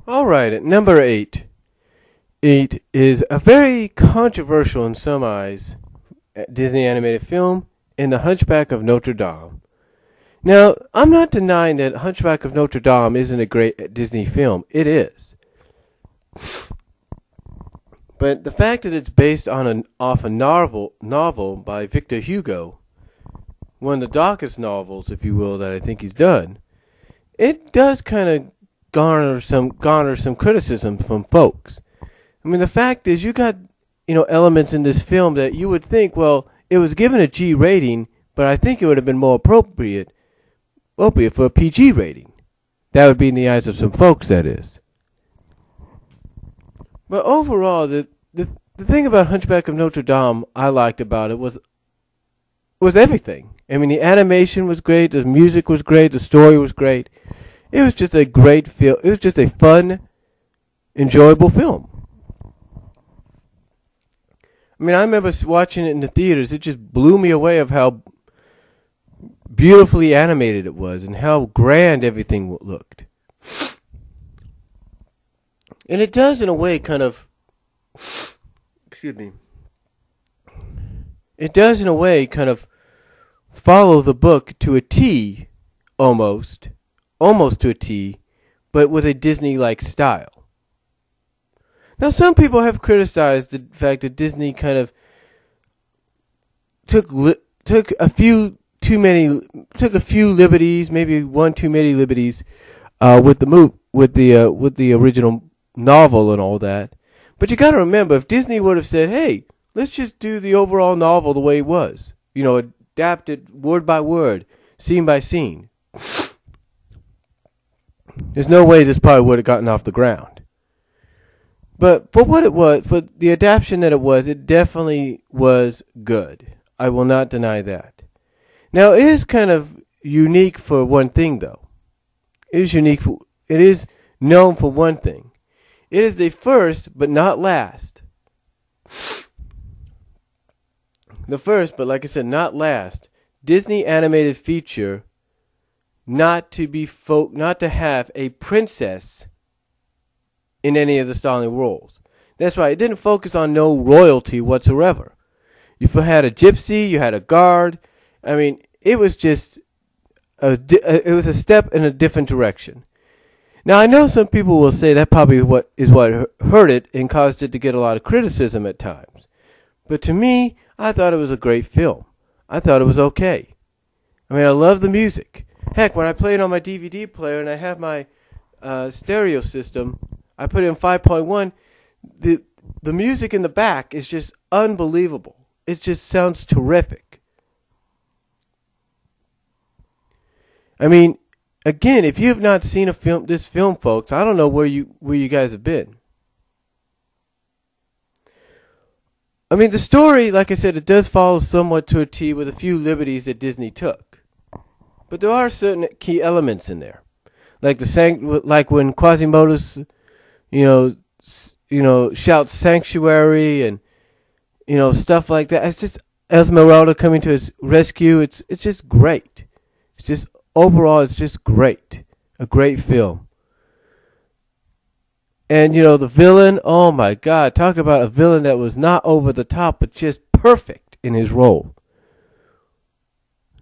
All right, at number eight. Eight is a very controversial in some eyes Disney animated film in The Hunchback of Notre Dame. Now, I'm not denying that Hunchback of Notre Dame isn't a great Disney film. It is. But the fact that it's based on off a novel by Victor Hugo, one of the darkest novels, if you will, that I think he's done, it does kind of garner some criticism from folks. I mean, the fact is, you got elements in this film that you would think, well, it was given a G rating, but I think it would have been more appropriate for a PG rating. That would be in the eyes of some folks, that is. But overall, the thing about Hunchback of Notre Dame I liked about it was everything. I mean, the animation was great, the music was great, the story was great. It was just a great film. It was just a fun, enjoyable film. I mean, I remember watching it in the theaters. It just blew me away of how beautifully animated it was and how grand everything looked. And it does, in a way, kind of... Excuse me. It does, in a way, kind of follow the book to a T, almost to a T, but with a Disney-like style. Now, some people have criticized the fact that Disney kind of took a few liberties, maybe one too many liberties, with the original novel and all that. But you got to remember, if Disney would have said, "Hey, let's just do the overall novel the way it was, adapt it word by word, scene by scene," there's no way this probably would have gotten off the ground. But for what it was, for the adaptation that it definitely was good. I will not deny that. Now, it is kind of unique for one thing, though. It is known for one thing. It is the first, but not last. The first, but like I said, not last, Disney animated feature not to have a princess in any of the starring roles. That's right. It didn't focus on no royalty whatsoever. You had a gypsy, you had a guard. I mean, it was just it was a step in a different direction. Now, I know some people will say that probably what hurt it and caused it to get a lot of criticism at times. But to me, I thought it was a great film. I thought it was okay. I mean, I love the music. Heck, when I play it on my DVD player and I have my stereo system, I put it in 5.1. The music in the back is just unbelievable. It just sounds terrific. I mean, again, if you have not seen this film, folks, I don't know where you guys have been. I mean, the story, like I said, it does follow somewhat to a T with a few liberties that Disney took. But there are certain key elements in there, like when Quasimodo's shouts sanctuary and, stuff like that. It's just Esmeralda coming to his rescue. It's just great. Overall, it's just great. A great film. And, the villain, oh my God, talk about a villain that was not over the top, but just perfect in his role.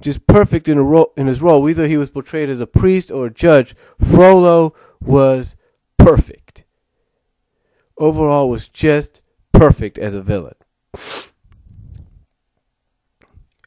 Just perfect in his role. Whether he was portrayed as a priest or a judge, Frollo was perfect. Overall, was just perfect as a villain.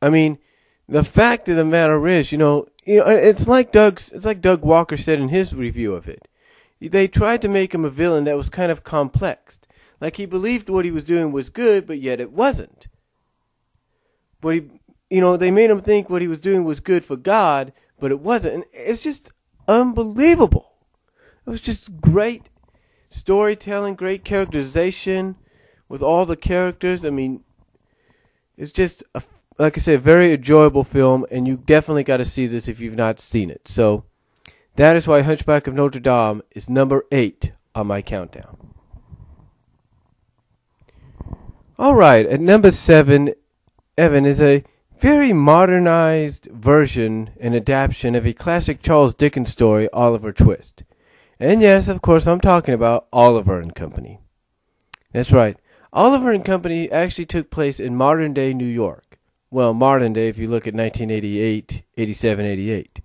I mean, the fact of the matter is, it's like Doug Walker said in his review of it. They tried to make him a villain that was kind of complex. Like he believed what he was doing was good, but yet it wasn't. But they made him think what he was doing was good for God, but it wasn't. And it's just unbelievable. It was just great storytelling, great characterization with all the characters. I mean, it's just, like I said, a very enjoyable film, and you definitely got to see this if you've not seen it. So that is why Hunchback of Notre Dame is number 8 on my countdown. All right, at number 7, Evan, is a very modernized version and adaptation of a classic Charles Dickens story, Oliver Twist. And yes, of course, I'm talking about Oliver and Company. That's right. Oliver and Company actually took place in modern day New York. Well, modern day if you look at 1988, 87, 88.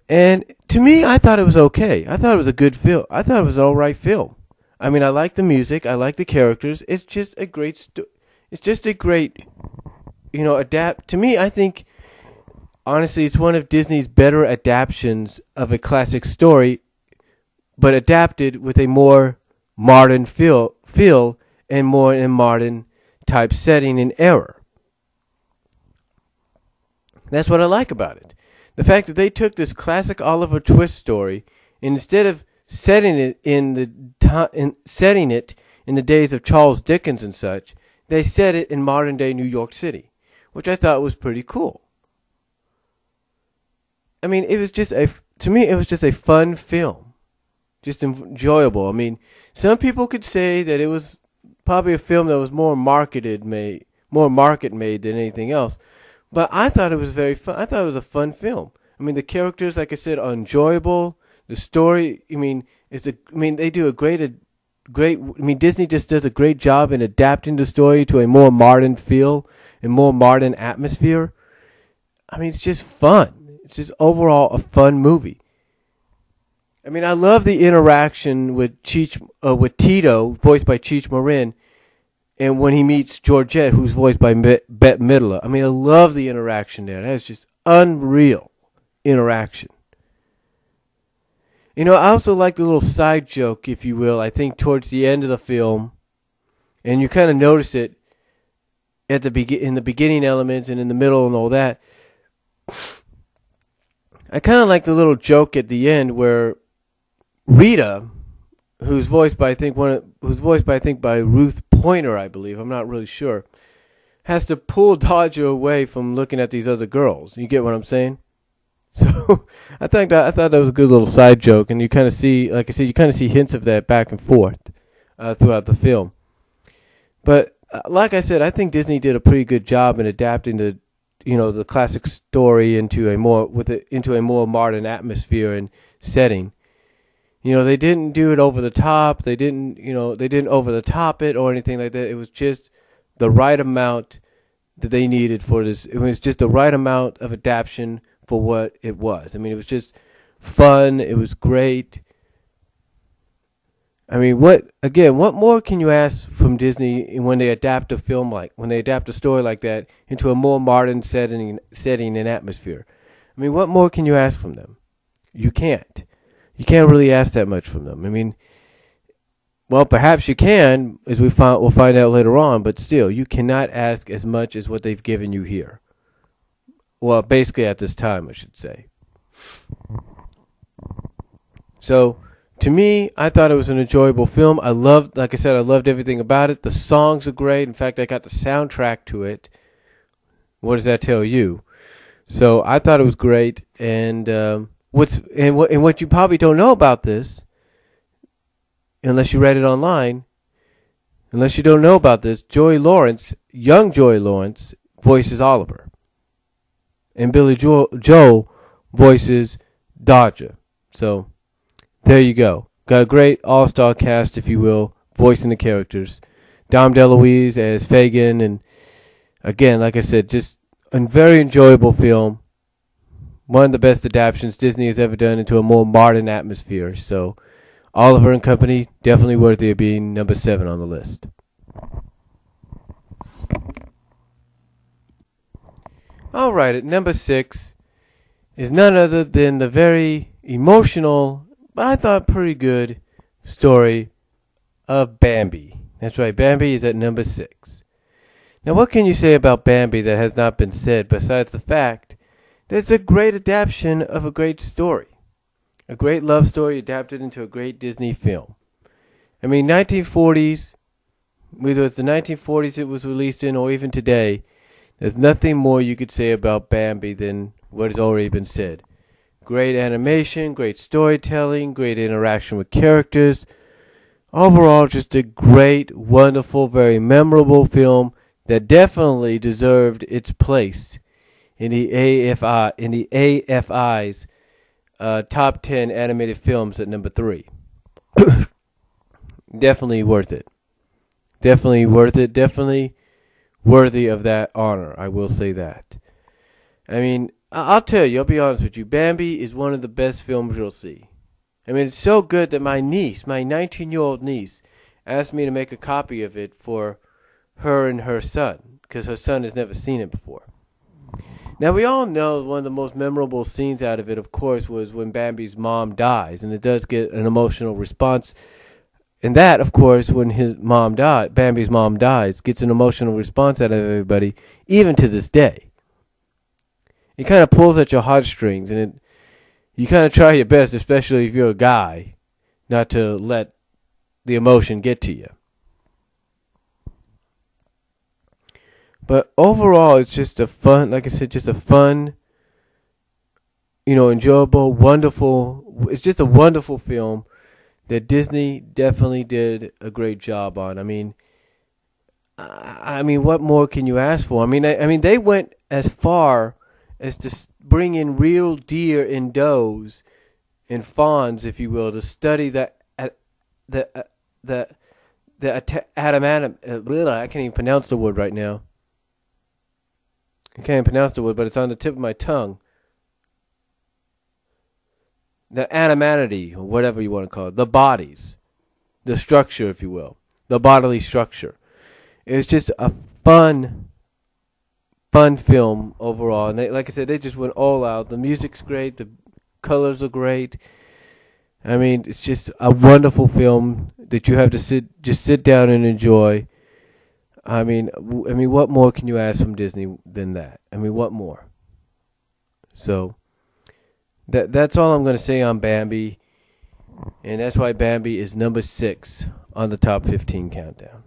And to me, I thought it was okay. I thought it was a good film. I thought it was an alright film. I mean, I like the music. I like the characters. It's just a great it's just a great, adapt. To me, I think, honestly, it's one of Disney's better adaptations of a classic story, but adapted with a more modern feel and more in modern type setting and era. That's what I like about it. The fact that they took this classic Oliver Twist story and instead of setting it in the days of Charles Dickens and such, they set it in modern day New York City, which I thought was pretty cool. I mean, it was just a fun film, just enjoyable. I mean, some people could say that it was probably a film that was more market made than anything else. But I thought it was very fun. I thought it was a fun film. I mean, the characters, like I said, are enjoyable. The story, they do a great. Disney just does a great job in adapting the story to a more modern feel and more modern atmosphere. I mean, it's just fun. It's just overall a fun movie. I mean, I love the interaction with Tito, voiced by Cheech Marin, and when he meets Georgette, who's voiced by Bette Midler. I mean, I love the interaction there. That's just unreal interaction. I also like the little side joke, if you will, I think towards the end of the film, and you kind of notice it in the beginning elements and in the middle and all that. I kind of like the little joke at the end where Rita, who's voiced by by Ruth Pointer, I believe. I'm not really sure. Has to pull Dodger away from looking at these other girls. You get what I'm saying? So I thought that was a good little side joke, and you kind of see, like I said, you kind of see hints of that back and forth throughout the film. But like I said, I think Disney did a pretty good job in adapting the classic story into a more modern atmosphere and setting. They didn't do it over the top. They didn't over the top it or anything like that. It was just the right amount that they needed for this. It was just the right amount of adaptation for what it was. I mean, it was just fun. It was great. I mean, what more can you ask from Disney when they adapt a story like that into a more modern setting and atmosphere? I mean, what more can you ask from them? You can't. You can't really ask that much from them. I mean, well, perhaps you can, as we'll find out later on, but still, you cannot ask as much as what they've given you here. Well, basically at this time, I should say. So, to me, I thought it was an enjoyable film. Like I said, I loved everything about it. The songs are great. In fact, I got the soundtrack to it. What does that tell you? So, I thought it was great, and what you probably don't know about this, unless you read it online, unless you don't know about this, young Joey Lawrence, voices Oliver. And Billy Joel voices Dodger. So, there you go. Got a great all-star cast, if you will, voicing the characters. Dom DeLuise as Fagin, and again, like I said, just a very enjoyable film. One of the best adaptations Disney has ever done into a more modern atmosphere. So, Oliver and Company, definitely worthy of being number 7 on the list. All right, at number 6 is none other than the very emotional, but I thought pretty good story of Bambi. That's right, Bambi is at number 6. Now, what can you say about Bambi that has not been said besides the fact that it's a great adaptation of a great story? A great love story adapted into a great Disney film. I mean, 1940s, whether it's the 1940s it was released in or even today, there's nothing more you could say about Bambi than what has already been said. Great animation, great storytelling, great interaction with characters. Overall, just a great, wonderful, very memorable film that definitely deserved its place in the AFI's top 10 animated films at number 3. Definitely worth it. Definitely worth it. Definitely worthy of that honor. I will say that. I mean, I'll tell you, I'll be honest with you. Bambi is one of the best films you'll see. I mean, it's so good that my niece, my 19-year-old niece, asked me to make a copy of it for her and her son, because her son has never seen it before. Now, we all know one of the most memorable scenes out of it, of course, was when Bambi's mom dies, and it does get an emotional response. And that, of course, when Bambi's mom dies, gets an emotional response out of everybody, even to this day. It kind of pulls at your heartstrings, and you kind of try your best, especially if you're a guy, not to let the emotion get to you. But overall, it's just a fun, like I said, just a fun, enjoyable, wonderful. It's just a wonderful film that Disney definitely did a great job on. I mean, what more can you ask for? I mean, they went as far as to bring in real deer and does and fawns, if you will, to study the I can't even pronounce the word right now. I can't even pronounce the word, but it's on the tip of my tongue. The animality, or whatever you want to call it, the bodies, the structure, if you will, the bodily structure. It was just a fun film overall. And like I said, they just went all out. The music's great. The colors are great. I mean, it's just a wonderful film that you have to sit down and enjoy. I mean, what more can you ask from Disney than that? I mean, what more? So that's all I'm going to say on Bambi, and that's why Bambi is number 6 on the top 15 countdown.